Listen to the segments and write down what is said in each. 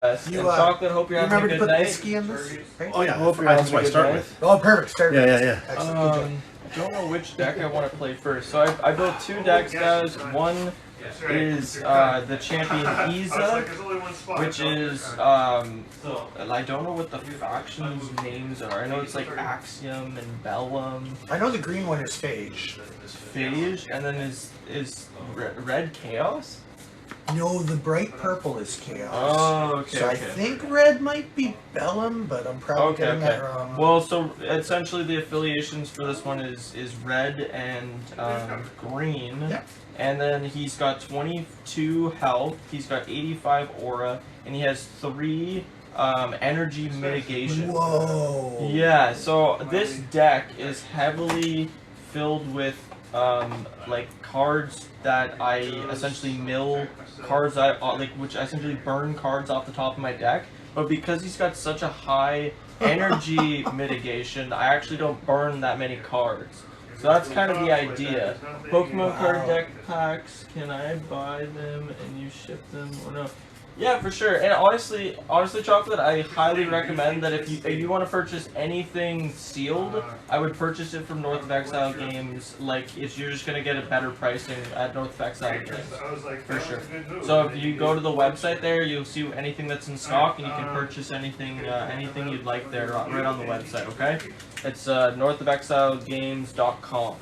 Chocolate, hope you're having a good night. Remember to put whiskey in this? Right? Oh yeah, Hope you're that's having what a I good start night. with. Oh, perfect. Start with Yeah. this. Excellent. I don't know which deck I want to play first. So I built two decks, guys. One is the champion Essa, which is I don't know what the factions names are. I know it's like Axiom and Bellum. I know the green one is Phage. Phage, and then is Red Chaos? No, the bright purple is Chaos. Oh, okay. So I think red might be Bellum, but I'm probably getting that wrong. Well, so essentially the affiliations for this one is red and green. Yeah. And then he's got 22 health, he's got 85 aura, and he has 3 energy mitigation. Whoa. Yeah, so this deck is heavily filled with like cards that I essentially mill cards which I essentially burn cards off the top of my deck. But because he's got such a high energy mitigation, I actually don't burn that many cards. So that's kind of the idea. Pokemon card deck packs, can I buy them and you ship them or no? Yeah, for sure. And honestly, Chocolate, I highly recommend that if you want to purchase anything sealed, I would purchase it from North of Exile Games. Like, if you're just gonna get a better pricing at North of Exile Games, for sure. So if you go to the website there, you'll see anything that's in stock, and you can purchase anything you'd like there right on the website. Okay, it's northoфexilegames.com.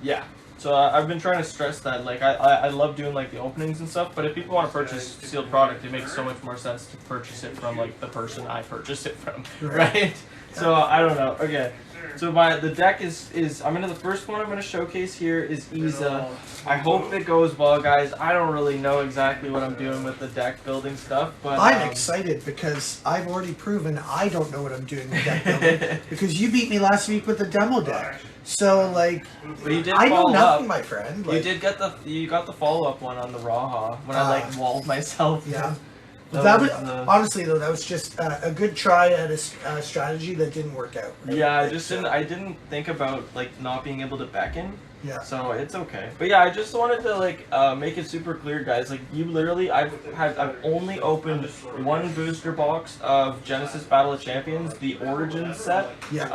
Yeah. So I've been trying to stress that, like, I love doing, like, the openings and stuff, but if people want to purchase sealed product, it makes so much more sense to purchase it from, like, the person I purchased it from, right? So, I don't know. Okay. So the deck is the first one I'm going to showcase here is Essa. I hope it goes well, guys. I don't really know exactly what I'm doing with the deck building stuff, but I'm excited because I've already proven I don't know what I'm doing with deck building because you beat me last week with the demo deck. So like, I know nothing, my friend. Like, you got the follow-up one on the Raha when I like walled myself. Yeah. That was honestly though, that was just a good try at a strategy that didn't work out. Right? Yeah, I didn't think about like not being able to beckon. Yeah. So it's okay. But yeah, I just wanted to like make it super clear, guys. Like you literally, I've only opened one booster box of Genesis Battle of Champions, the Origins set. Yeah.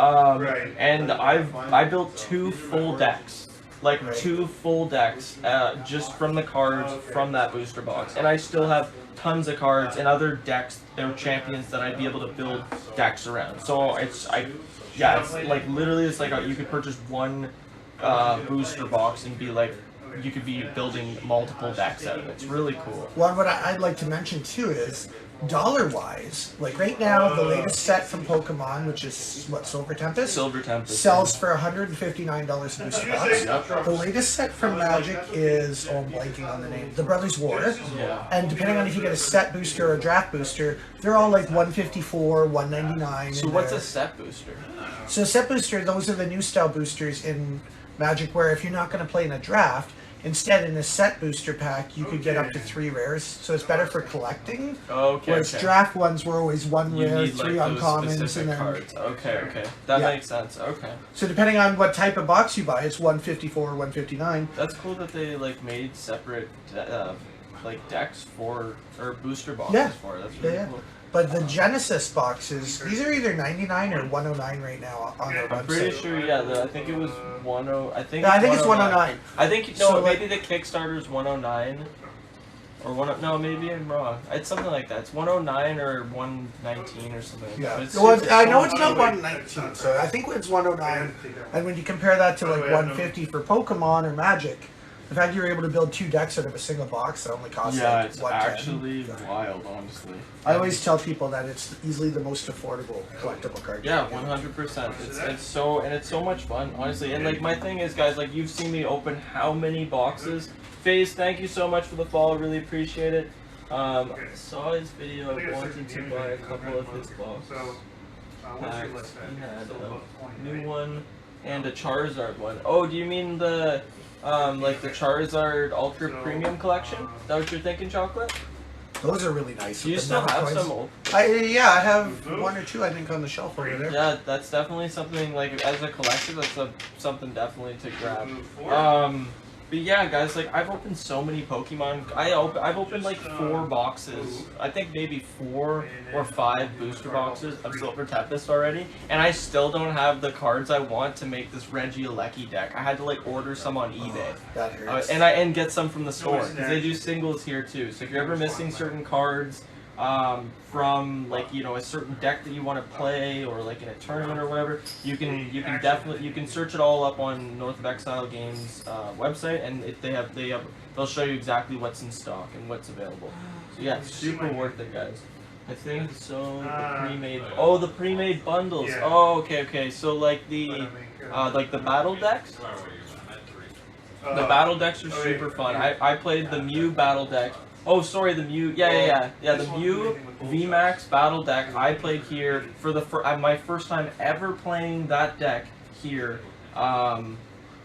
And I built 2 full decks. Like 2 full decks just from the cards from that booster box, and I still have tons of cards and other decks or champions that I'd be able to build decks around. So it's like literally it's like you could purchase one booster box and be like you could be building multiple decks out of it. It's really cool. Well, what I'd like to mention too is dollar-wise, like right now, the latest set from Pokemon, which is what, Silver Tempest? Silver Tempest sells for $159 a booster box. The latest set from Magic is, oh, I'm blanking on the name, the Brothers War. Yeah. And depending on if you get a set booster or a draft booster, they're all like $154, $199. So what's a set booster? So set booster, those are the new style boosters in Magic, where if you're not going to play in a draft, instead, in a set booster pack, you could get up to 3 rares, so it's better for collecting. Okay. Whereas draft ones were always 1 rare, need, 3 like, uncommons, and then cards. Okay. That makes sense. Okay. So depending on what type of box you buy, it's 154 or 159. That's cool that they like made separate like decks for or booster boxes for it. That's really cool. But the Genesis boxes, these are either 99 or 109 right now on their website. I'm pretty sure, I think it was 10. I think it's 109. I think maybe the Kickstarter is 109 or no, maybe I'm wrong. It's something like that. It's 109 or 119 or something. Yeah. Well, I know it's not 119, so I think it's 109. And when you compare that to like 150 for Pokemon or Magic, the fact you were able to build 2 decks out of a single box that only costs like it's actually wild, honestly. I always tell people that it's easily the most affordable collectible card. Yeah, 100%. It's so much fun, honestly. And like my thing is, guys, like you've seen me open how many boxes. FaZe, thank you so much for the follow. Really appreciate it. Saw his video. I wanted to buy a couple of his boxes. Packs. He had a new one and a Charizard one. Oh, do you mean the like the Charizard Ultra Premium Collection? Is that what you're thinking, Chocolate? Those are really nice. Do you still have some old? I have 1 or 2, I think, on the shelf over there. Yeah, that's definitely something, like, as a collector, that's something definitely to grab. But yeah, guys, like I've opened so many Pokemon. I've opened like 4 boxes. I think maybe 4 or 5 booster boxes of Silver Tempest already, and I still don't have the cards I want to make this Regieleki deck. I had to like order some on eBay. That hurts. And get some from the store because they do singles here too. So if you're ever missing certain cards from like a certain deck that you want to play or like in a tournament or whatever, you can definitely search it all up on North of Exile Games website, and if they'll show you exactly what's in stock and what's available. So yeah, it's super worth it, guys. I think so. The pre-made bundles. Oh, okay. So like the battle decks. The battle decks are super fun. I played the Mew battle deck. Oh, sorry, the Mew. Yeah. The Mew VMAX battle deck I played here for my first time ever playing that deck here.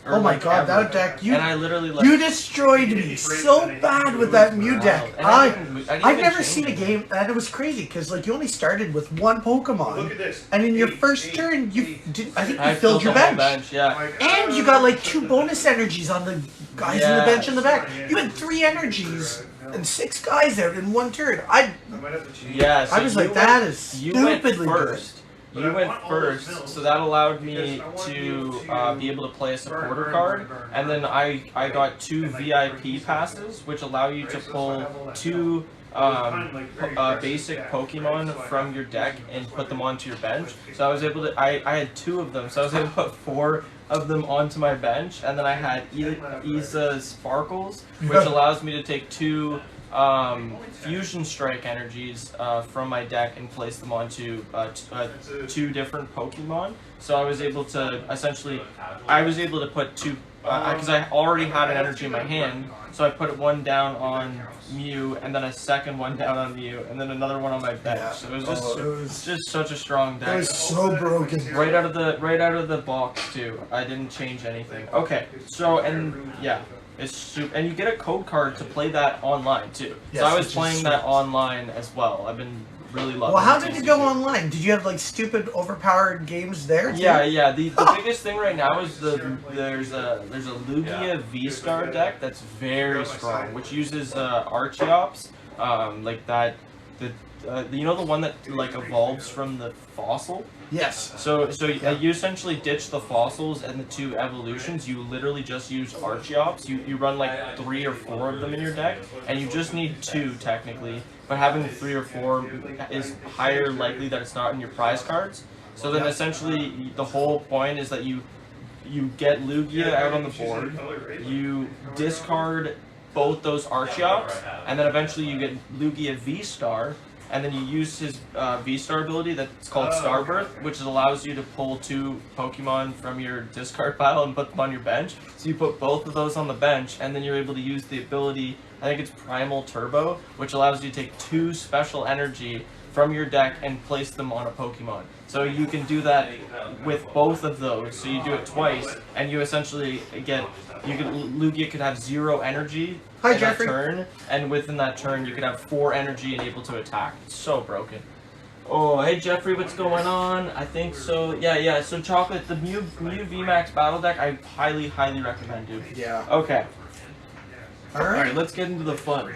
Oh my god, that deck, you destroyed me so bad with that Mew deck. I've never seen a game, and it was crazy, because like you only started with 1 Pokemon, Look at this. and in your first turn, I think you filled your bench. Yeah. And you got like 2 bonus energies on the guys in the bench in the back. You had 3 energies and 6 guys out in 1 turn. I was like, that is stupidly good. You went first, so that allowed me to be able to play a supporter card, and then I got 2 VIP passes, which allow you to pull 2 basic Pokemon from your deck and put them onto your bench. So I was able to, I had 2 of them, so I was able to put 4 of them onto my bench, and then I had Essa Sparkles, which allows me to take 2 Fusion Strike energies from my deck and place them onto 2 different Pokemon. So I was able to put 2 because I already had an energy in my hand. So I put 1 down on Mew, and then a second one down on Mew, and then another one on my bench. Yeah. So it was just such a strong deck. It was so broken. Right out of the box too. I didn't change anything. Okay, so it's super, and you get a code card to play that online too. Yes, so I was playing that online as well. I've been really loving. Well, how did it go online? Did you have like stupid overpowered games there too? Yeah. The biggest thing right now is there's a Lugia V-Star deck that's very strong, which uses Archeops, like that. The one that like evolves from the fossil. Yes. So you essentially ditch the fossils and the 2 evolutions. You literally just use Archeops. You run like 3 or 4 of them in your deck, and you just need 2 technically. But having 3 or 4 is higher likely that it's not in your prize cards. So then essentially the whole point is that you get Lugia out on the board, you discard both those Archeops, and then eventually you get Lugia V-Star. And then you use his V-Star ability that's called Starbirth, which allows you to pull 2 Pokemon from your discard pile and put them on your bench. So you put both of those on the bench, and then you're able to use the ability, I think it's Primal Turbo, which allows you to take 2 special energy from your deck and place them on a Pokemon. So you can do that with both of those. So you do it twice, and you essentially get, Lugia could have 0 energy in that turn, and within that turn you could have 4 energy and able to attack. It's so broken. Oh, hey Jeffrey, what's going on? I think so. Yeah. So Chocolate, the Mew VMAX battle deck, I highly recommend, dude. Yeah. Okay. All right, let's get into the fun.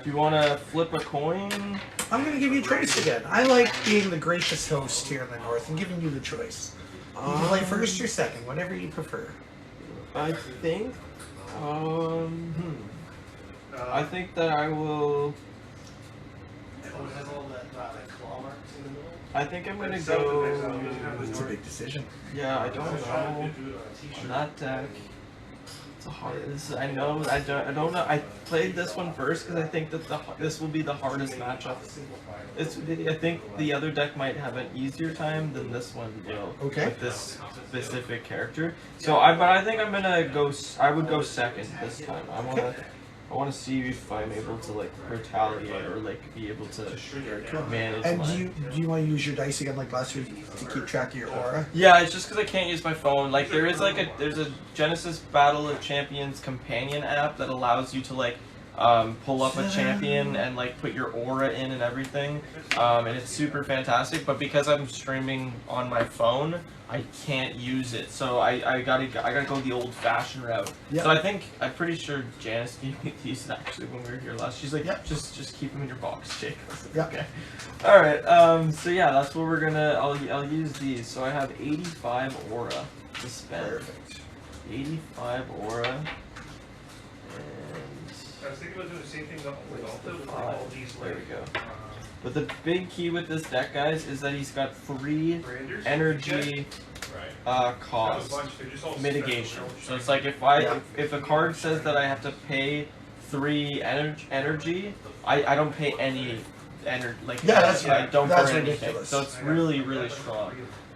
Do you want to flip a coin? I'm going to give you a choice again. I like being the gracious host here in the north and giving you the choice. You can play first or second, whatever you prefer. I think, I think that I will. I think I'm gonna go. It's a big decision. Yeah, I don't know. On that deck, it's a hard. I know. I don't know. I played this one first because I think that this will be the hardest matchup. I think the other deck might have an easier time than this one will. Okay. With this specific character. So I think I'm gonna go. I would go second this time. I want to see if I'm able to like retaliate or like be able to manage. And do you want to use your dice again like last week to keep track of your aura? Yeah, it's just because I can't use my phone. Like there's a Genesis Battle of Champions companion app that allows you to like pull up a champion and like put your aura in and everything, and it's super fantastic. But because I'm streaming on my phone, I can't use it, so I gotta go the old-fashioned route. Yep. So I'm pretty sure Janice gave me these actually when we were here last. She's like, yep, just keep them in your box, Jake. Yep. Okay. All right. So yeah, that's what we're gonna. I'll use these. So I have 85 aura to spend. Perfect. 85 aura. And I was thinking about doing the same thing with Alta with all these. There we go. But the big key with this deck, guys, is that he's got 3 energy cost mitigation. So it's like if a card says that I have to pay 3 energy, I don't pay any energy. Like I don't burn anything. So it's really strong.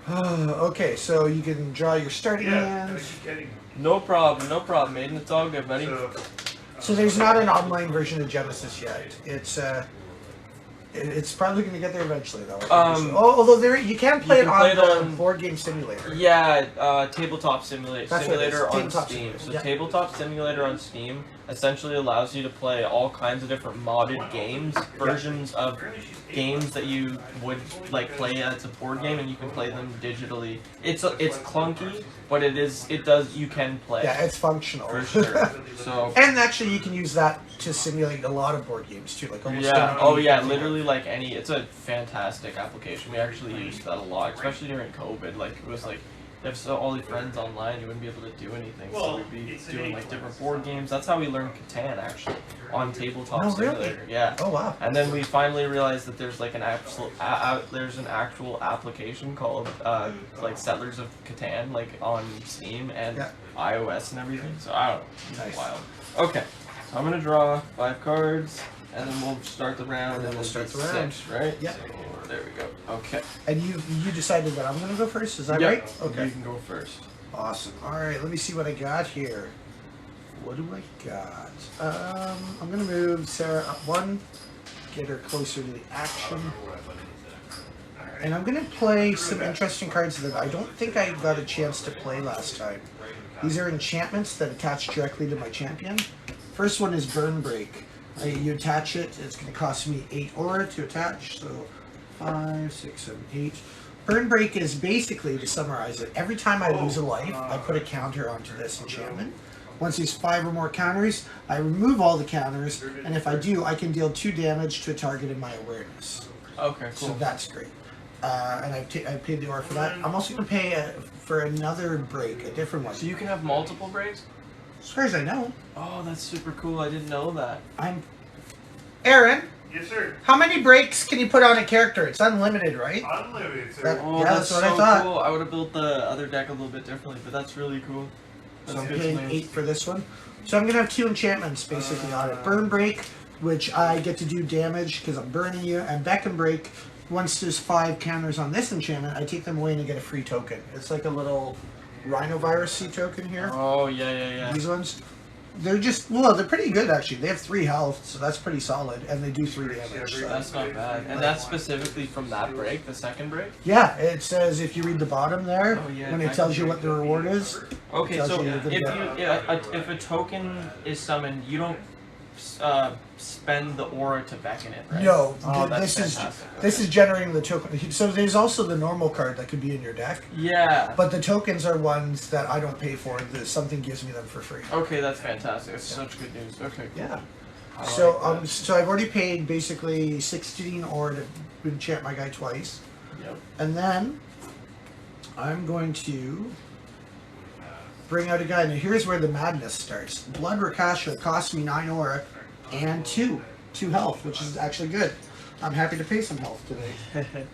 Okay, so you can draw your starting hand. No problem, Maiden. It's all good, buddy. So there's not an online version of Genesis yet. It's probably going to get there eventually, though. Although you can play it on the Board Game Simulator. Yeah, Tabletop Simulator on Tabletop Steam. Simulator. So Yeah. Tabletop Simulator on Steam essentially allows you to play all kinds of different modded games, versions of games that you would like play as a board game, and you can play them digitally. It's clunky, but you can play. Yeah, it's functional. For sure. So and actually, you can use that to simulate a lot of board games too, like almost. Yeah. Oh yeah. Literally, like any. It's a fantastic application. We actually used that a lot, especially during COVID. Like it was like. If all your friends online, you wouldn't be able to do anything. So we'd be doing like different board games. That's how we learned Catan actually on Tabletop Simulator. Really? Yeah. Oh wow. And then we finally realized that there's like an actual application called like Settlers of Catan, like on Steam and iOS and everything. So I don't know. It's wild. Okay. So I'm gonna draw 5 cards, and then we'll start the round. And then we'll start the round. 6, right? Yeah. So, there we go. Okay. And you decided that I'm gonna go first. Is that right? Okay. You can go first. Awesome. All right. Let me see what I got here. What do I got? I'm gonna move Sarah up 1, get her closer to the action, and I'm gonna play some interesting cards that I don't think I got a chance to play last time. These are enchantments that attach directly to my champion. First one is Burn Break. You attach it. It's gonna cost me 8 aura to attach. So 5, 6, 7, 8. Burn Break is basically, to summarize it, every time I lose a life, I put a counter onto this enchantment. Once there's 5 or more counters, I remove all the counters, and if I do, I can deal 2 damage to a target in my awareness. Okay, cool. So that's great. And I paid the aura for that. I'm also going to pay for another break, a different one. So you can have multiple breaks? As far as I know. Oh, that's super cool. I didn't know that. Aaron? Yes, sir. How many breaks can you put on a character? It's unlimited, right? Unlimited, sir. That's what so I thought. Cool. I would have built the other deck a little bit differently, but that's really cool. So I'm paying 8 for this one. So I'm going to have 2 enchantments basically on it. Burn Break, which I get to do damage because I'm burning you, and Beckon Break. Once there's 5 counters on this enchantment, I take them away and I get a free token. It's like a little Rhinovirus token here. Oh, yeah. These ones. They're just, well, they're pretty good actually. They have 3 health, so that's pretty solid, and they do 3 damage. So. That's not bad. And that's specifically from that break, the second break? Yeah, it says if you read the bottom there, when it tells you what the reward is. Okay, so if a token is summoned, you don't spend the aura to beckon it, right? No, this is generating the token. So there's also the normal card that could be in your deck. Yeah. But the tokens are ones that I don't pay for. Something gives me them for free. Okay, that's fantastic. That's such good news. Okay, cool. Yeah. So so I've already paid basically 16 aura to enchant my guy twice. Yep. And then I'm going to bring out a guy. Now here's where the madness starts. Blood Rakasha costs me 9 aura and 2 health, which is actually good. I'm happy to pay some health today.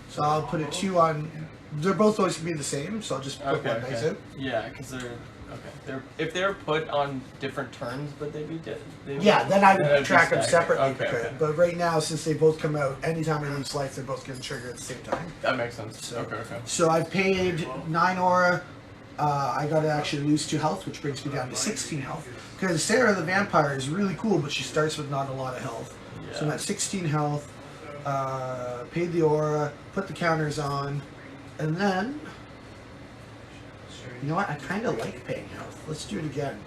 So I'll put a 2 on. They're both always going to be the same, so I'll just put one dice out. Yeah, because if they're put on different turns, but they'd be dead. Yeah, then I would track them separately. Okay. But right now, since they both come out, anytime I lose life, they're both getting triggered at the same time. That makes sense. So, okay. So I've paid 9 aura. I got to actually lose 2 health, which brings me down to 16 health. Because Sara the Vampire is really cool, but she starts with not a lot of health. Yeah. So I'm at 16 health. Paid the aura, put the counters on, and then, you know what? I kind of like paying health. Let's do it again.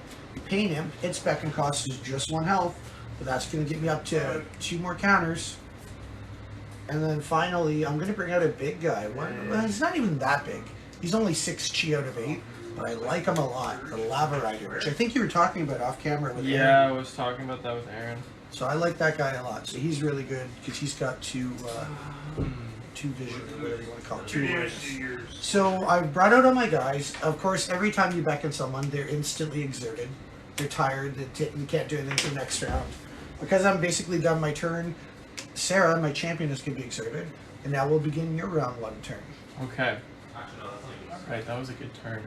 Pain him. Its spec and cost is just 1 health, but that's going to get me up to 2 more counters. And then finally, I'm going to bring out a big guy. Well, he's not even that big. He's only 6 chi out of 8, but I like him a lot. The Lava Rider, which I think you were talking about off camera with Aaron. Yeah, I was talking about that with Aaron. So I like that guy a lot. So he's really good because he's got 2 vision, or whatever you want to call it. 2 awareness. So I've brought out all my guys. Of course, every time you beckon someone, they're instantly exerted. They're tired. You can't do anything for the next round. Because I'm basically done my turn, Sara, my champion, is going to be exerted. And now we'll begin your round 1 turn. Okay. Right, that was a good turn.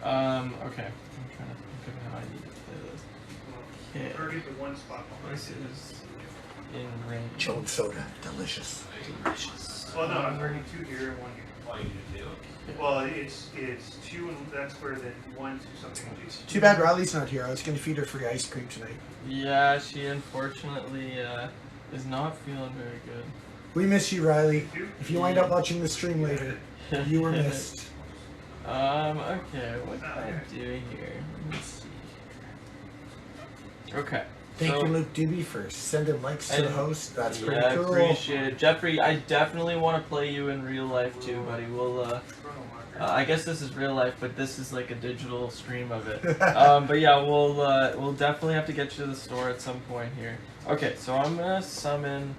Okay. I'm trying to think of how I need to play this. Okay. This is in range. Jones soda, delicious. Delicious. Well, no, I'm bringing 2 here and 1 here. Well, it's 2, and that's where the 1 to something. Too bad Riley's not here. I was going to feed her free ice cream tonight. Yeah, she unfortunately is not feeling very good. We miss you, Riley. If you wind up watching the stream later, you were missed. Okay, what can I do here? Let me see here. Okay. Thank you, Luke Doobie, for sending likes to the host. That's pretty cool. I appreciate it. Jeffrey, I definitely want to play you in real life too, buddy. We'll, I guess this is real life, but this is like a digital stream of it. But yeah, we'll definitely have to get you to the store at some point here. Okay, so I'm gonna summon,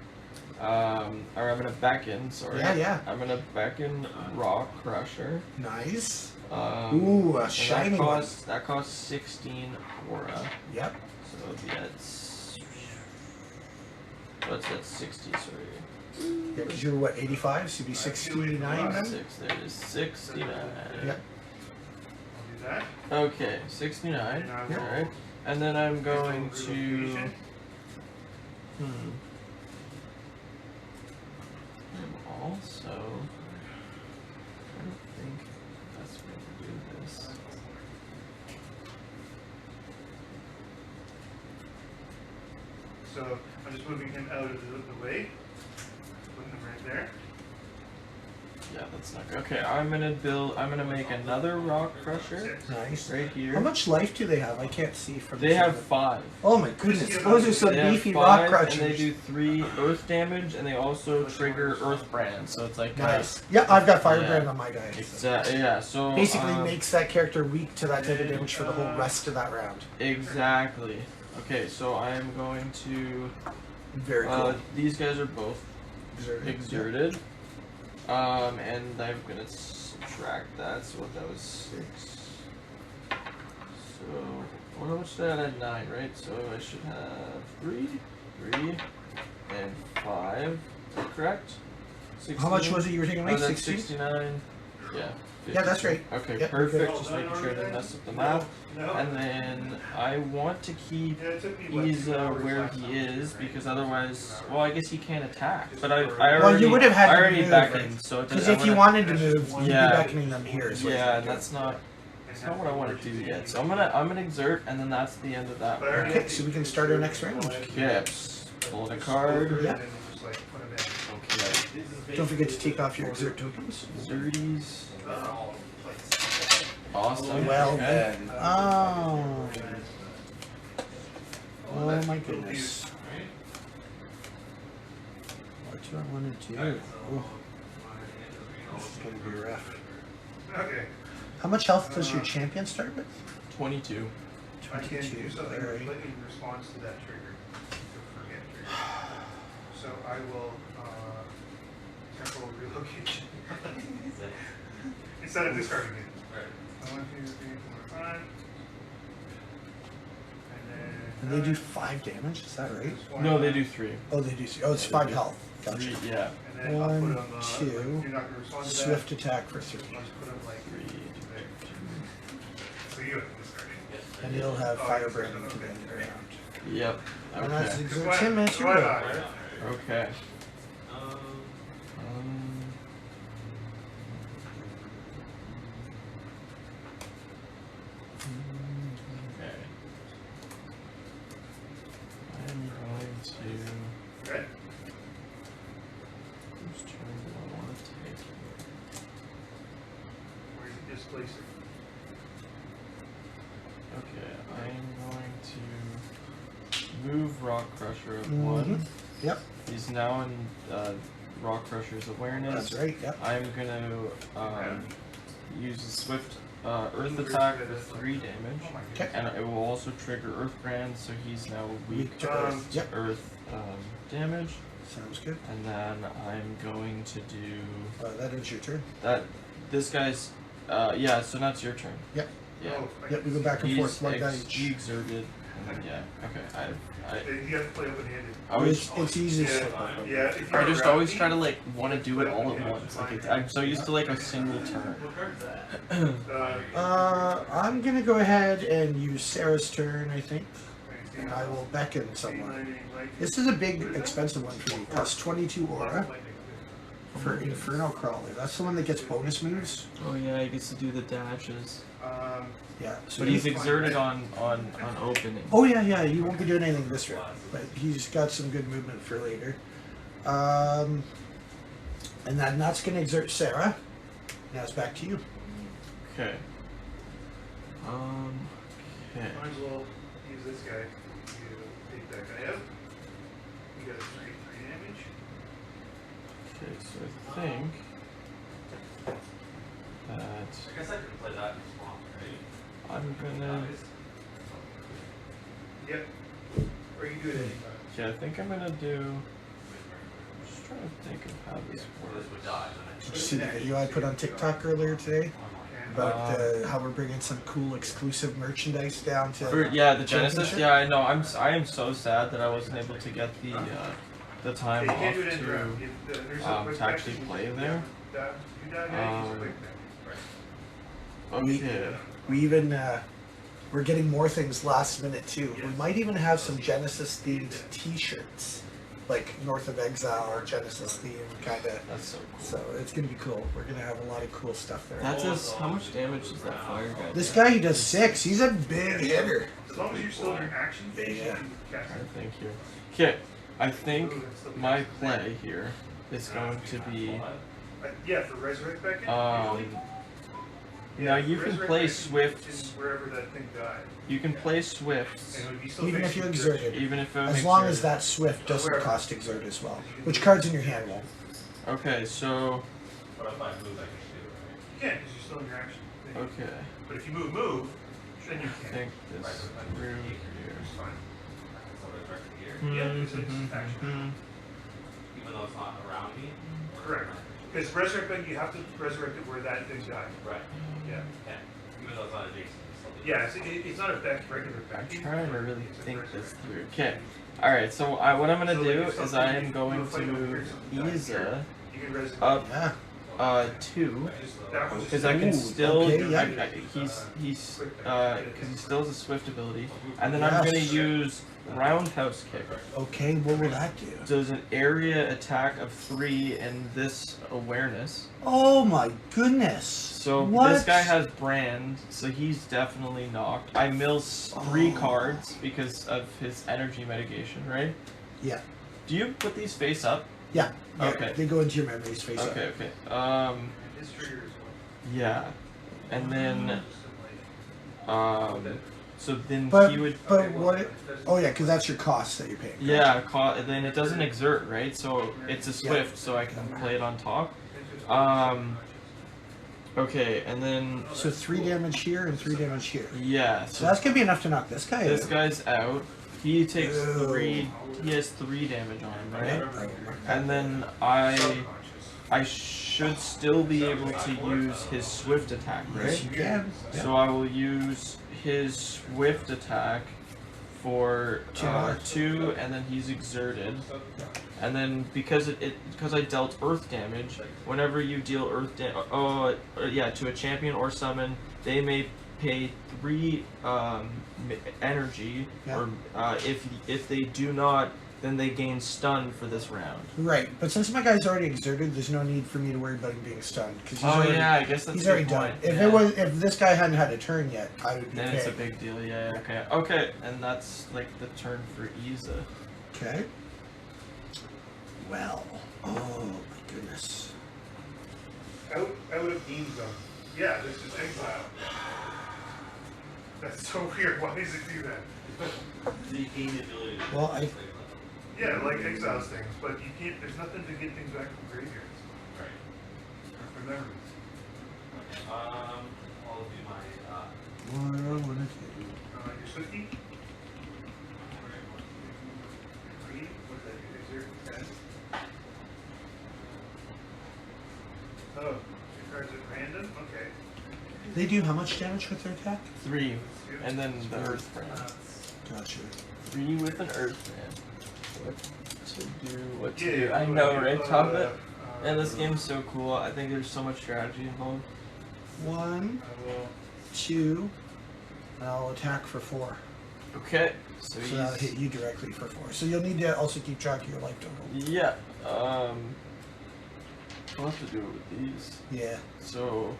or I'm gonna beckon, sorry. Yeah. I'm gonna beckon Rock Crusher. Nice. Ooh, a shiny one. That costs 16 aura. Yep. So it'll be at, what's that, 60, sorry. It was your, what, 85? So it'd be 69 then? 6, there it is, 69. Yep. I'll do that. Okay, 69, alright. And then I'm going to, I'm also, I don't think that's going to do this. So I'm just moving him out of the way. Putting him right there. Yeah, that's not good. Okay, I'm gonna make another Rock Crusher. Nice. Right here. How much life do they have? I can't see from They have 5. Oh my goodness, those are some They beefy have rock 5, crushers. and they do 3 earth damage, and they also trigger earth brand. So it's like nice. Yeah, I've got firebrand on my guy. Yeah, so basically makes that character weak to that type of damage for the whole rest of that round. Exactly. Okay, so I'm going to. Very cool. These guys are both exerted. And I'm gonna subtract that. So what, that was 6. So how much did I add? 9, right? So I should have 3, and 5. Is that correct? 16? How much was it you were taking away? 69. Yeah. 50. Yeah, that's right. Okay, yep, perfect. Just making sure I didn't mess up the math. And then I want to keep Essa where he is because otherwise, well, I guess he can't attack. But I already, well, you would have had I already to move, beckoned, right? so because if you wanted to move, you'd be beckoning them here. Yeah, that's not what I want to do yet. So I'm gonna exert, and then that's the end of that. Okay, so we can start our next round. Okay, pull a card. Yeah. Okay. Don't forget to take off your exert tokens. Exerties. Awesome. Well then. Oh. Oh my goodness. What do I want to do? Oh. This is going to be rough. Okay. How much health does your champion start with? 22. I can do 22. something Alright. in response to that trigger. Forget trigger. So I will temporal relocation. Instead of discarding it. I want to do 3, 4, 5. And And they do 5 damage, is that right? No, they do 3. Oh, they do. Oh, it's 5 health. Gotcha. 3, yeah. And then I'll put 1, them, 2. if you're not gonna respond to Swift attack for 3. I'll just put them like 3. there. So you have to discard it. And he'll have firebranding to the end of the round. Yep. And that's Okay. exert 10 minutes. You're right. Okay. Okay. I'm going to. Okay. Whose turn do I want to take? Where you displace it. Okay, I'm Rock Crusher at 1. Yep. He's now in Rock Crusher's awareness. That's right, yep. I'm gonna use a swift Earth attack for 3 damage. Okay. And it will also trigger Earth Brand, so he's now weak to Yep. Earth damage. Sounds good. And then I'm going to do... that is your turn. This guy's... yeah, so now it's your turn. Yep. Yeah. Yep, we go back and forth. One guy each. He exerted. And then, yeah, okay. You have to play open-handed. It's easy to slip up. Yeah, I just always try to like want to do it all at once. Like I'm so used to like a single turn. I'm gonna go ahead and use Sarah's turn, I think. And I will beckon someone. This is a big, expensive one for me. Costs 22 aura for Inferno Crawler. That's the one that gets bonus moves. Oh yeah, he gets to do the dashes. Yeah. So But he's exerted on opening. Oh yeah, he won't be doing anything this round, but he's got some good movement for later. And then that's gonna exert Sarah. Now it's back to you. Okay. Okay. Might as well use this guy to take that guy out. You got 3 damage. Okay, so I think that I guess I could play that in Swamp, right? I'm gonna. Yep. Or you do it anytime. Yeah, I think I'm gonna do. I'm just trying to think of how this This works. would die. Did you see the video I put on TikTok earlier today about how we're bringing some cool exclusive merchandise down to? Yeah, the Genesis. Championship? Yeah, I know. I am so sad that I wasn't able to get the time You off can't do it in draft. to actually play there. Okay. We even we're getting more things last minute too. We might even have some Genesis themed T-shirts, like North of Exile Genesis theme kind of. That's so cool. So it's gonna be cool. We're gonna have a lot of cool stuff there. That does. How much damage does that fire guy? This guy, he does 6. He's a big hitter. As long as you're still in your action phase, you Yeah. can cast I it. think here. Okay, I think my play here is going to be. Yeah, for Resurrect back in. Now you can Resurrect play back in Swifts. Wherever that thing died. You can play Swifts, And it would be still Even if facing you the exerted. even if it As makes long your- as that Swift doesn't cost exert as well. Which cards in your hand won't? Okay, so What if I move, I can do it, You can, because you're still in your action phase. okay, But if you move, then you I can't. think this through here. It's fine. right? So I direct it here, Yeah, because it's action. even though it's not around me? Or- Correct. Because Resurrect back, you have to resurrect it where that thing died. Right, Yeah. yeah. Even though it's not adjacent. it's still- Yeah, it's not a regular I'm back. trying to really It's a think resurrect. this through. Okay, all right. So what I'm gonna So, do like, if is something- I if am you going fight over here, to something dies Essa here, You can resurrect. up Yeah. 2 That was because I can Ooh, still okay, yeah. he's because he still has a swift ability, and then I'm gonna Yes. use Roundhouse Kick. Okay, what will that do? Does an area attack of 3 in this awareness. Oh my goodness. So what? this guy has brand, so he's definitely knocked. I mill 3 cards because of his energy mitigation, right? Yeah. Do you put these face up? Yeah. Okay. They go into your memory space. Okay, okay. His trigger is what? Yeah. And then so then But he would what? Oh yeah, because that's your cost that you're paying. yeah, then it doesn't exert, right? So it's a swift, so I can play it on top. Okay, and then So 3 damage here and 3 damage here. yeah, So so that's gonna be enough to knock this guy this out. guy's out. He takes Ew. 3. He has 3 damage on him, right? Oh, And then I should still be able to use his swift attack, yes, right? you can. So I will use his swift attack for 2, and then he's exerted. And then because because I dealt earth damage, whenever you deal earth to a champion or summon, they may pay 3 energy, Yeah. or if they do not, then they gain stun for this round. Right, but since my guy's already exerted, there's no need for me to worry about him being stunned because Oh yeah, I guess that's he's a already good done. point. If this guy hadn't had a turn yet, I would be Then it's a paying. big deal. Yeah. Okay. And that's like the turn for Essa. Okay. Well, oh my goodness. Out of Dean Zone. Yeah, this is exile. That's so weird. Why does it do that? So you gain the ability to Well, Yeah, like exiles things, but you can't. There's nothing to get things back from graveyards. Right. Or from memories. I'll do my what is it? Your Swifty? 3? What's that? Is there 10? Oh, your cards at random? Okay. They do how much damage with their attack? 3, and then the Earth Brand. Gotcha. 3 with an Earth Brand. What to do? Yeah, I know, right? Top it. And this game's so cool. I think there's so much strategy involved. 1, 2, and I'll attack for 4. Okay, so that'll hit you directly for 4. So you'll need to also keep track of your life total. Yeah. We'll have to do it with these. Yeah. So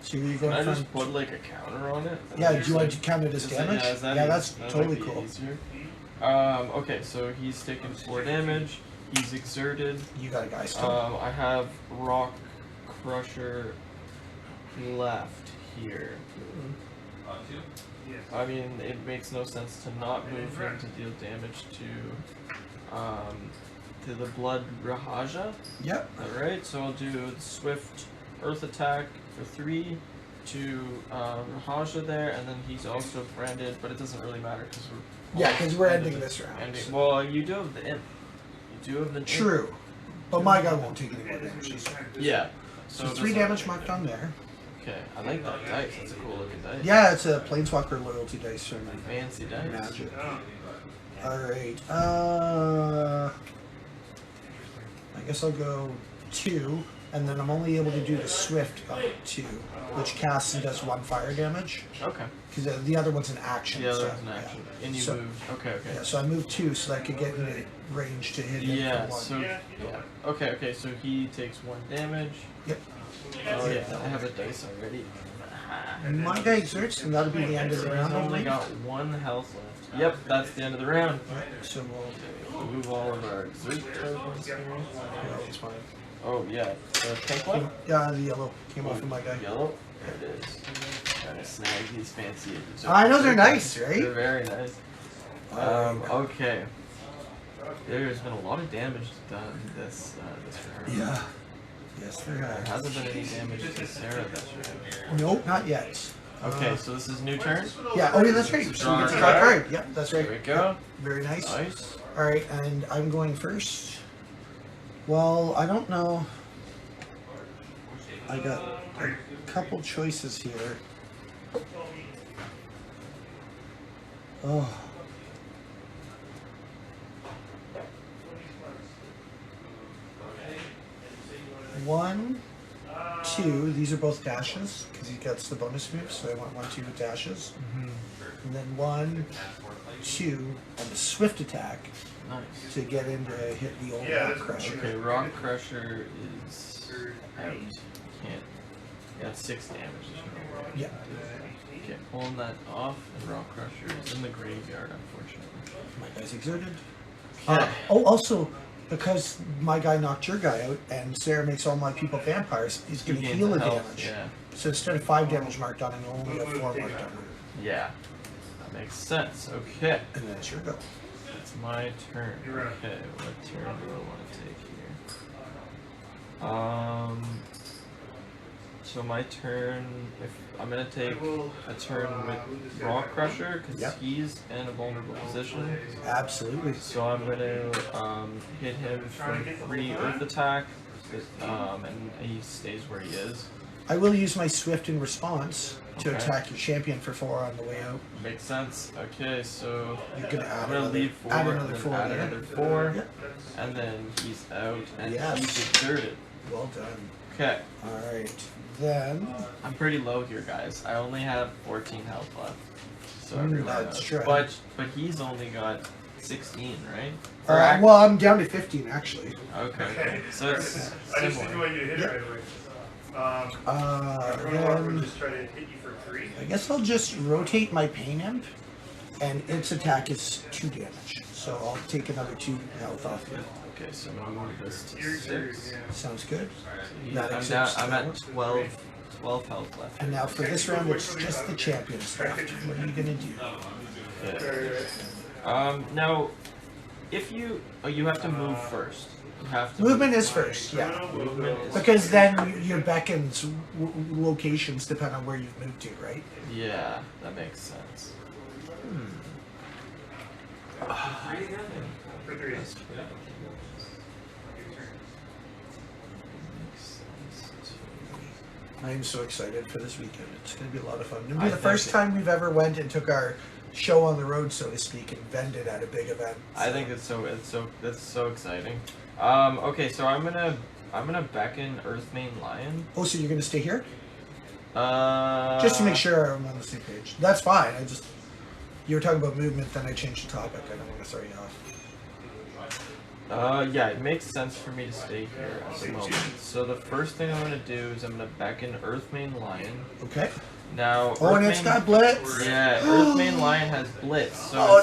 you're can going I from... just put like a counter on it? Yeah, do you want to count it as damage? That's totally cool. Easier. Okay, so he's taking 4 damage. He's exerted. You got a guy still. I have Rock Crusher left here. 2. Yes. I mean, it makes no sense to not move him to deal damage to the Blood Rahaja. Yep. Alright, so I'll do Swift Earth Attack for 3 to Rahaja there, and then he's also branded, but it doesn't really matter because we're ending this round. Well, you do have the Imp. You do have the Imp. True. But my guy won't take any more damage. Yeah. So 3 damage marked on there. Okay, I like that dice. That's a cool looking dice. Yeah, it's a Planeswalker loyalty dice from Fancy dice. Magic. Oh, Alright, I guess I'll go 2, and then I'm only able to do the Swift of 2, which casts and does 1 fire damage. Okay. Because the other one's an action. Yeah, so, there's an action. And you So- moved. Okay, okay. Yeah, so I moved 2 so that I could get in the range to hit him Yeah, for 1. so yeah. Okay, so he takes 1 damage. Yep. Oh yeah, I have a dice already. And my guy exerts, and that'll be the end of the He's round. only got 1 health left. Yep, that's the end of the round. Right, so we'll Move all of our exert tokens here. yeah, it's fine. Oh yeah, the pink one? Yeah, the yellow came off of my guy. Yellow? There it is. Gotta snag these fancy exert I know they're tokens. nice, right? They're very nice. Okay. There's been a lot of damage done this round. Yeah. Yes, there There has. hasn't been any damage to Sara this round. Nope, not yet. Okay, so this is new turn. Yeah, oh yeah, that's right. So Draw we get to a draw a card. card. Yep, that's right. There we go. Very nice. Nice. Alright, and I'm going first. Well, I don't know. I got a couple choices here. Oh. One, 2, these are both dashes, because he gets the bonus move, so I want 1, 2 with dashes. And then 1, 2, and the swift attack Nice. to get him to hit the old Yeah, rock that's crusher. Okay, Rock Crusher is out. Can't. Got 6 damage. Yeah. Okay, pulling that off, and Rock Crusher is in the graveyard, unfortunately. My guy's exerted. Okay. Also, because my guy knocked your guy out, and Sarah makes all my people vampires, he's going to He gains heal the health, damage. Yeah. So instead of 5 damage marked on him, you'll only have 4 marked on him. Yeah. That makes sense. Okay. And then it's your go. It's my turn. You're right. Okay, what turn do I want to take here? So my turn, if I'm gonna take a turn with Rock Crusher because Yep. he's in a vulnerable position. Absolutely. So I'm gonna hit him for 3 Earth attack, and he stays where he is. I will use my swift in response to Okay. attack your champion for 4 on the way out. Makes sense. Okay, so You're going to add I'm gonna leave 4, add and another then 4 add there. another 4, Yep. and then he's out, and Yes. he's exerted. Well done. Okay. Alright. Then, I'm pretty low here, guys. I only have 14 health left. So everyone that's knows. true. But he's only got 16, right? Or well, I'm down to 15 actually. okay. So it's I just didn't similar. want you to hit Yep. it right away. I'm Then just try to hit you for 3. I guess I'll just rotate my pain imp, and its attack is 2 damage. So I'll take another 2 health off you. Okay, so I'm gonna move this to You're 6. yeah. Sounds good. He- That I'm accepts down. I'm that at one. 12 12 health left. And now for this round, it's just the champion stuff. What are you gonna do? Yeah. Now, if you you have to move first. You have to Movement is first, yeah. Movement is because then your beckons locations depend on where you've moved to, right? Yeah, that makes sense. I am so excited for this weekend. It's going to be a lot of fun. It'll be the first time we've ever went and took our show on the road, so to speak, and vended at a big event. So. I think it's so exciting. Okay, so I'm gonna beckon Earthmane Lion. Oh, so you're gonna stay here? Just to make sure I'm on the same page. That's fine. You were talking about movement, then I changed the topic. I don't want to throw you off. Yeah, it makes sense for me to stay here at the moment. So the first thing I'm gonna do is I'm gonna beckon Earthmane Lion. Okay. Now, and it's got Blitz. Yeah, Earthmane Lion has Blitz. So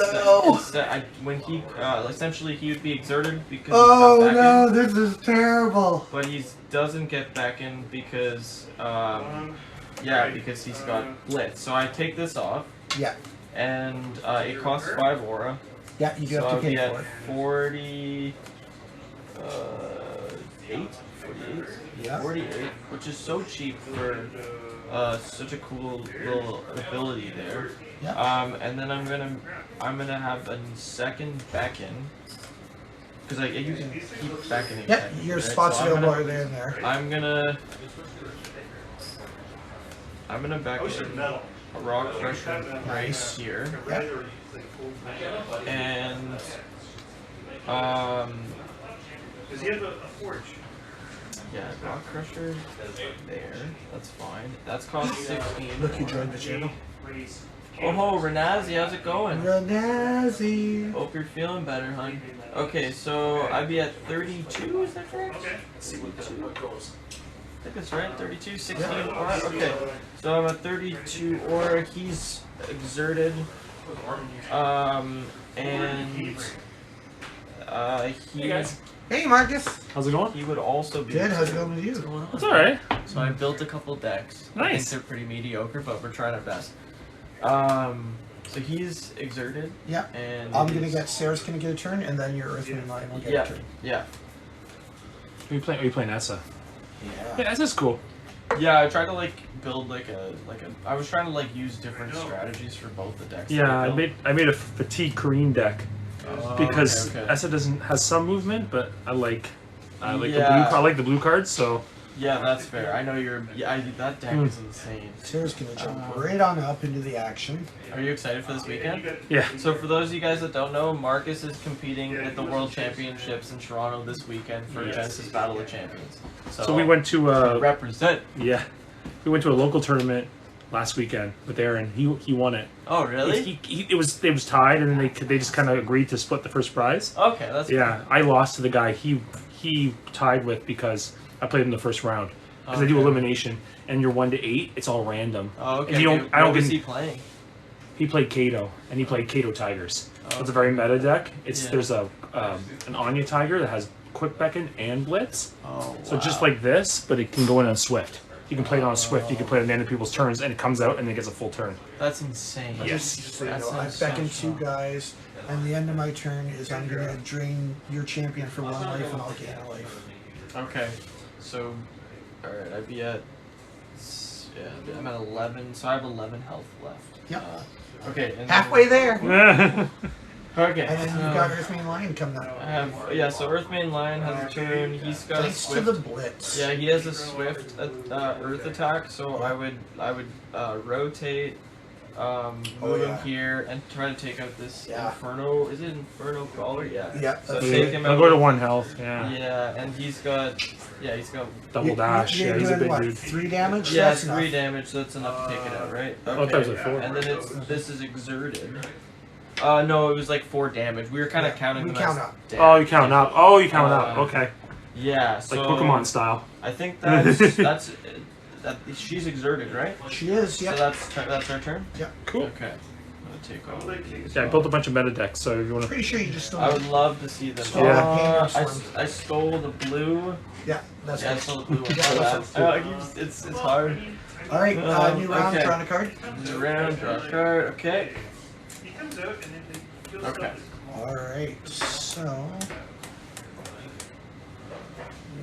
when he essentially he would be exerted because. Oh no, this is terrible. But he doesn't get beckoned because because he's got Blitz. So I take this off. Yeah. And it costs 5 aura. Yeah, you do have to pay for it. 48. Yeah. 48, which is so cheap for such a cool little ability there. Yeah. And then I'm gonna have a second beckon because you can keep beckoning. Yeah, your spots available are there. I'm gonna beckon a rock crusher right here. Yeah. And does he have a forge? Yeah, rock crusher there. That's fine. That's cost 16. Look, you joined the channel. Oh, Renazi, how's it going? Renazi. Hope you're feeling better, hon. Okay, so I'd be at 32, is that correct? Okay. Let's see what goes. I think that's right, 32, 16 aura. Okay, so I'm at 32 aura. He's exerted. Hey, Marcus. How's it going? He would also be good. How's it going with you? It's all right. So I built a couple decks. Nice. I think they're pretty mediocre, but we're trying our best. So he's exerted. Yeah. And I'm gonna get Sarah's gonna get a turn, and then your Earthman Lion will get a turn. Yeah. Are you playing Essa? Yeah. Yeah, Essa's cool. Yeah, I tried to build I was trying to use different strategies for both the decks. Yeah, I made a fatigue Kareen deck because okay. Essa has some movement, but I like the blue cards. So yeah, that's fair. I know that deck is insane. Sarah's gonna jump right on up into the action. Are you excited for this weekend? Yeah. So for those of you guys that don't know, Marcus is competing at the World Championships in Toronto this weekend for Genesis Battle of Champions. So we went to represent. Yeah, we went to a local tournament last weekend with Aaron. He won it. Oh really? It was tied, and then they just kind of agreed to split the first prize. Okay, that's yeah. I lost to the guy he tied with because I played in the first round. Because I do elimination, and you're 1 to 8. It's all random. Oh, okay. And What was he playing? He played Kato, and he played Kato Tigers. Oh, it's a very meta deck. There's an Anya Tiger that has Quick Beckon and Blitz. Oh, so just like this, but it can go in on Swift. You can play it on Swift. You can play it at the end of people's turns, and it comes out and it gets a full turn. That's insane. Yes. Just so you know, I beckon 2 guys, and the end of my turn is I'm gonna drain your champion for 1 life, and I'll gain a life. Okay. So, alright, I'd be at... Yeah, I'm at 11, so I have 11 health left. Yep. Okay. And halfway there! Okay. And then you've got Earthmane Lion coming up. So Earthmane Lion has a turn. He's got Thanks a Swift. to the Blitz. Yeah, he has a Swift Earth attack, so I would rotate, move him here, and try to take out this Inferno. Is it Inferno Crawler? Yeah. Yeah. So take him out. I'll go to 1 health. Yeah. Yeah, and he's got double dash. You're he's a big what, dude. 3 damage? Yeah, that's 3 damage, so that's enough to take it out, right? Okay. Oh, that was like 4. And then this is exerted. No, it was like 4 damage. We were kind of counting them count as up. damage. Oh, you count up. Oh, you count up. Okay. Yeah, so like Pokemon style. I think that's she's exerted, right? She is. Yeah. So that's our turn. Yeah. Cool. Okay. take over. Yeah, I built a bunch of meta decks, so if you want to... Pretty sure you just I would love to see them. Yeah. I stole the blue. Yeah, that's I good. stole the blue one. Yeah, So it's hard. Alright, new round, okay. drawing a card. New round, draw a card. Okay. He comes out and then they feel Okay. Alright, so...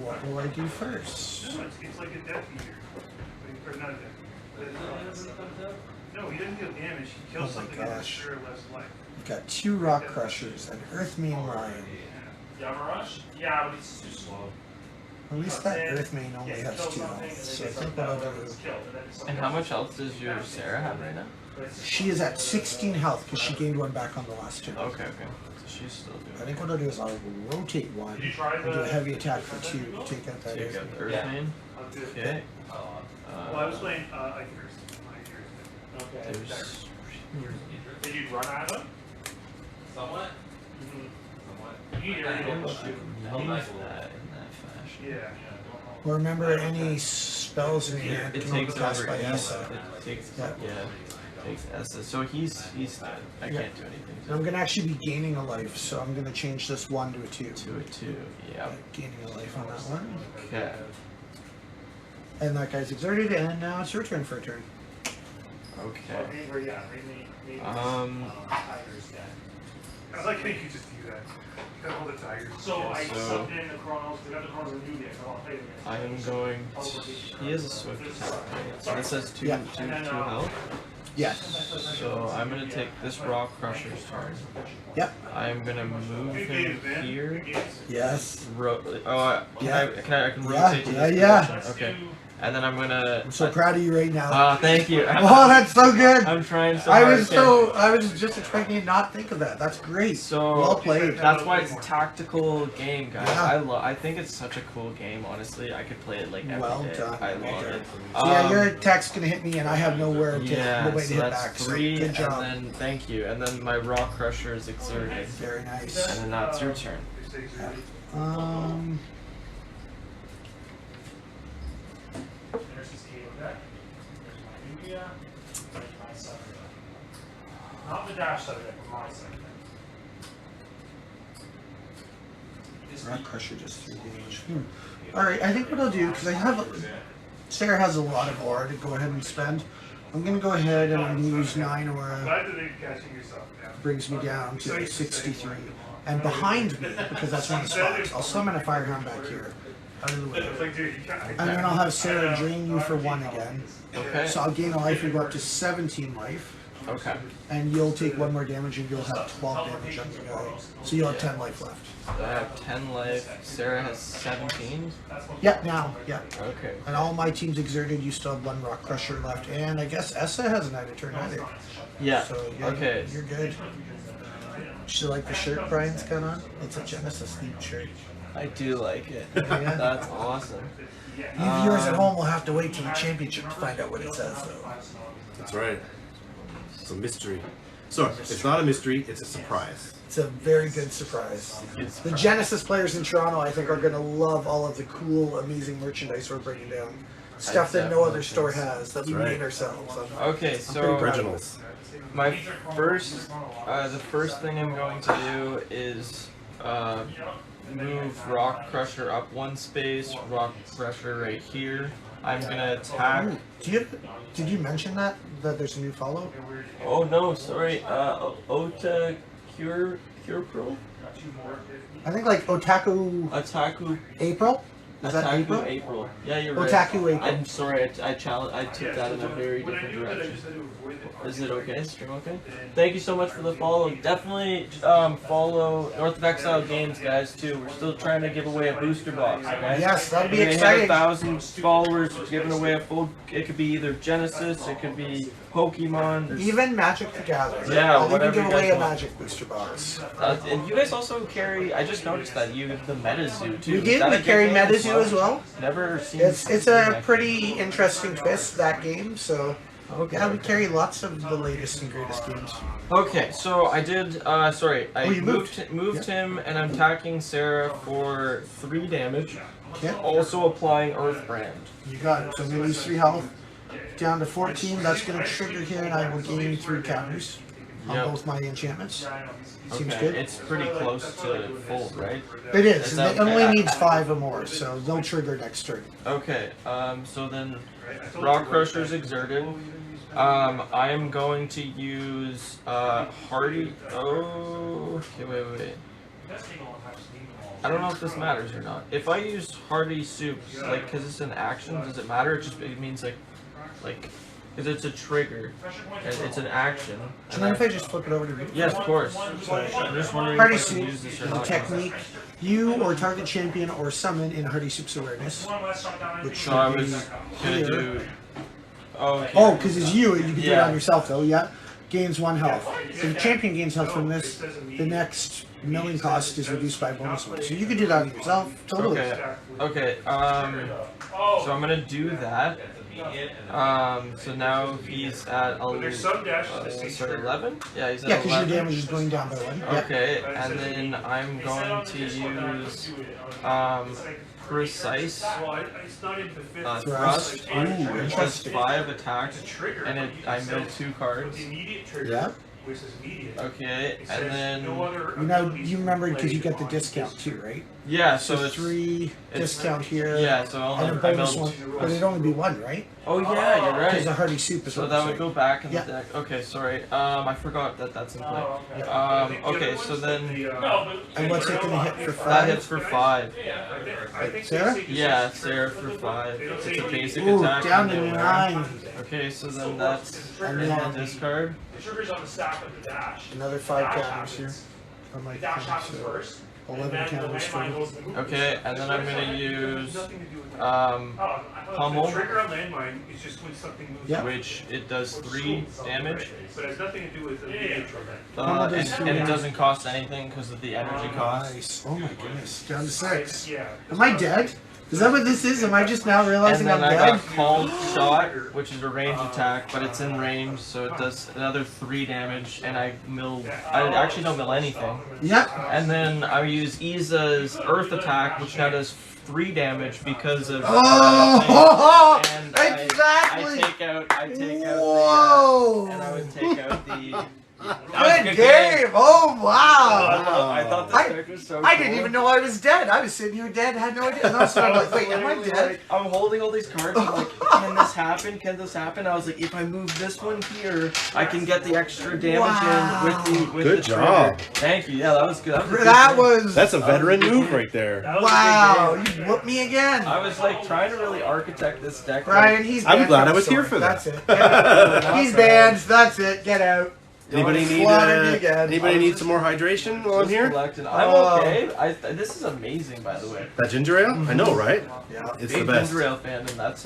What will I do first? It's like a death eater. Or not a death. No, he doesn't deal damage. He kills something that has sure less life. You've got 2 Rock Crushers, an Earthmane Lion. Rush? Yeah, but it's too slow. At least that Earthmane only has 2 health, so I think what I'll do... And how much health does your Sara have right now? She is at 16 health because she gained 1 back on the last turn. Okay, okay. So she's still doing I think what I'll do is I'll rotate 1 and do a heavy attack for 2 to take out that Take out the Earthmane. Earthmane. Okay. Well, I was playing Icarus. Okay. There's... Did you run out of them? Somewhat. You need I to don't push think it. you use that in that fashion. Yeah. Well, remember, any spells in your hand It can be takes cast over by Essa. Essa. It takes Yeah. takes Essa. So he's dead. I Yeah. can't do anything And I'm going to actually be gaining a life, so I'm going to change this 1 to a 2. to it too. Yeah. Gaining a life on that one. Okay. And that guy's exerted, and now it's your turn for a turn. Okay. I like how you just do that. You got all the tigers. So I So- subbed in the Chronos, we got the Chronos and New Day, so I want to play them. I am going to... He has a swift attack, right? So this has two Yeah. two health. Yes. So I'm going to take this Rock Crusher's turn. Yep. I am going to move him here. Yes. I can Yeah. rotate to this Yeah. direction. Okay. And then I'm going to... I'm so proud of you right now. Thank you. Oh, that's so good. I'm trying so I hard. was Okay. I was just expecting you to not think of that. That's great. So Well played. That's why it's a tactical game, guys. Yeah. I think it's such a cool game. Honestly, I could play it like every day. Well done. I Well love done. it. So yeah, your attack's gonna hit me, and I have nowhere to Yeah, nobody so to hit that's back. 3, so good job. and then thank you, and then my Rock Crusher is exerted, Very nice. and then that's your turn. There's his Kato deck. There's my Nubia. There's my Sutter deck. Not the Dash Sutter deck, but my Sutter deck. Rock Crusher just 3 damage. Alright, I think what I'll do, because I have Sara has a lot of aura to go ahead and spend. I'm gonna go ahead and I'm gonna use 9 aura. Glad that they're catching yourself down. Brings me down to 63. And behind me, because that's one of the spots, I'll summon a Firehound back here. Out of the way. It's like, dude, you can't. And then I'll have Sara drain you for 1 again. Okay. So I'll gain a life and go up to 17 life. Okay. And you'll take 1 more damage and you'll have 12 damage on your guy. So you'll have 10 life left. So I have 10 life. Sara has 17. Yep, now, yeah. Okay. And all my teams exerted, you still have 1 Rock Crusher left. And I guess Essa hasn't had a turn either. Yeah. So yeah, Okay. you're good. You like the shirt Brian's got on? It's a Genesis themed shirt. I do like it. Yeah. That's awesome. You viewers at home will have to wait till the championship to find out what it says, though. That's right. It's a mystery. So, it's not a mystery, it's a surprise. It's a very good surprise. It's The Genesis players in Toronto, I think, are going to love all of the cool, amazing merchandise we're bringing down. Stuff that no other store has, that we That's right. made ourselves. Okay, pretty so proud of Originals. my first, the first thing I'm going to do is move Rock Crusher up 1 space, Rock Crusher right here. I'm gonna attack. Did you mention that there's a new follow? Oh no, sorry. Ota Cure Pro? I think like Otaku April. Is that Otaku April? April. Yeah, you're right. Otaku April. I'm sorry. I took that in a very different direction. Is it okay? Stream okay? Thank you so much for the follow. Definitely follow North of Exile Games, guys, too. We're still trying to give away a booster box, okay? Yes, that'd be We're gonna exciting. hit 1,000 followers. We're giving away a full. It could be either Genesis, it could be Pokemon. There's, Even Magic the Gathering. Yeah, I'll even whatever give you away guys a want. Magic booster box. and you guys also carry. I just noticed that you have the MetaZoo too. We Is did. that We a good carry game MetaZoo as well. Never seen. It's a pretty interesting twist, that game. So Okay. yeah, we carry lots of the latest and greatest games. Okay, so I did. Sorry, I you moved him, and I'm attacking Sara for 3 damage. Okay. Also applying Earthbrand. You got it. So I'm gonna lose 3 health down to 14. That's gonna trigger here, and I will gain 3 counters. on both my enchantments. Seems Okay, good. it's pretty close to full, right? It is. Is And that it only okay? needs 5 or more, so they'll trigger next turn. Okay, so then Rock Crusher's exerted. I am going to use Hardy. Oh, okay, wait. I don't know if this matters or not. If I use Hardy Soup, like, because it's an action, does it matter? It means like, because it's a trigger, and it's an action. Do you mind if I just flip it over to you? Yes, of course. I'm just wondering Hardy if I can Soup use this is or a not. technique. You or target champion or summon in Hardy Soup's awareness. Which So I should was be gonna here. do. Okay. Oh, because it's you. You can do it Yeah. on yourself, though. Yeah. Gains 1 health. If the champion gains health from this, the next milling cost is reduced by a bonus 1. So you can do that on yourself. Totally. Okay. So I'm gonna do that. So now he's at 11. Yeah, he's at Yeah, because your 11. damage is going down by 1. Yeah. Okay, and then I'm going to use Precise Thrust, Ooh, which has interesting. 5 attacks, and I mill 2 cards. Yeah. Okay, and then You remembered because you get the discount too, right? yeah, so it's 3 discount here. yeah, so I'll And a never, I bonus milled 1. But it'd only be 1, right? Oh yeah, you're Because right. the Hardy Soup is So what that I'm would go saying. back in Yeah. the deck. Okay, sorry. I forgot that that's in play. Okay, so then And what's it going to hit for 5? that hits for 5. Sarah? Yeah, Sarah for 5. It's a basic Ooh, attack. down from to the 9. Okay, so then that's And in then the discard. another 5 counters here. On my Dash happens thing, so first. 11 counters for me. Okay, and then I'm gonna use Pummel, Trigger on landmine is just when something moves. Yeah. which it does 3 damage. But it has nothing to do with immediate trigger. Pummel does And 3 it damage. doesn't cost anything because of the energy cost. Nice. Oh my goodness. Down to 6. Yeah. Am I dead? Is that what this is? Am I just now And realizing then I'm I dead? got Called Shot, which is a range attack, but it's in range, so it does another 3 damage, and I actually don't mill anything. Yep. And then I use Isa's Earth attack, which now does 3 damage because of Oh, and exactly. I take out Whoa. and I would take out the Good game. Oh, wow. I thought this deck was so cool. I didn't even know I was dead. I was sitting here dead, had no idea. And all of a sudden I'm like, wait, am I dead? I'm holding all these cards. I'm like, can this happen? Can this happen? I was like, if I move this one here, I can get the extra damage in with Good the job. trigger. Thank you. Yeah, that was good. That was... That's a veteran move right there. Wow, you whooped me again. I was like trying to really architect this deck. Ryan, he's I'm banned glad from I was here Sword. for that. That's it. Get out. He's banned. That's it. Get out. Anybody need Slaughtered me again. anybody need some more hydration while I'm here? I'm Oh. okay. This is amazing, by the way. That ginger ale? I know, right? Yeah. It's the Big best. ginger ale fan, and that was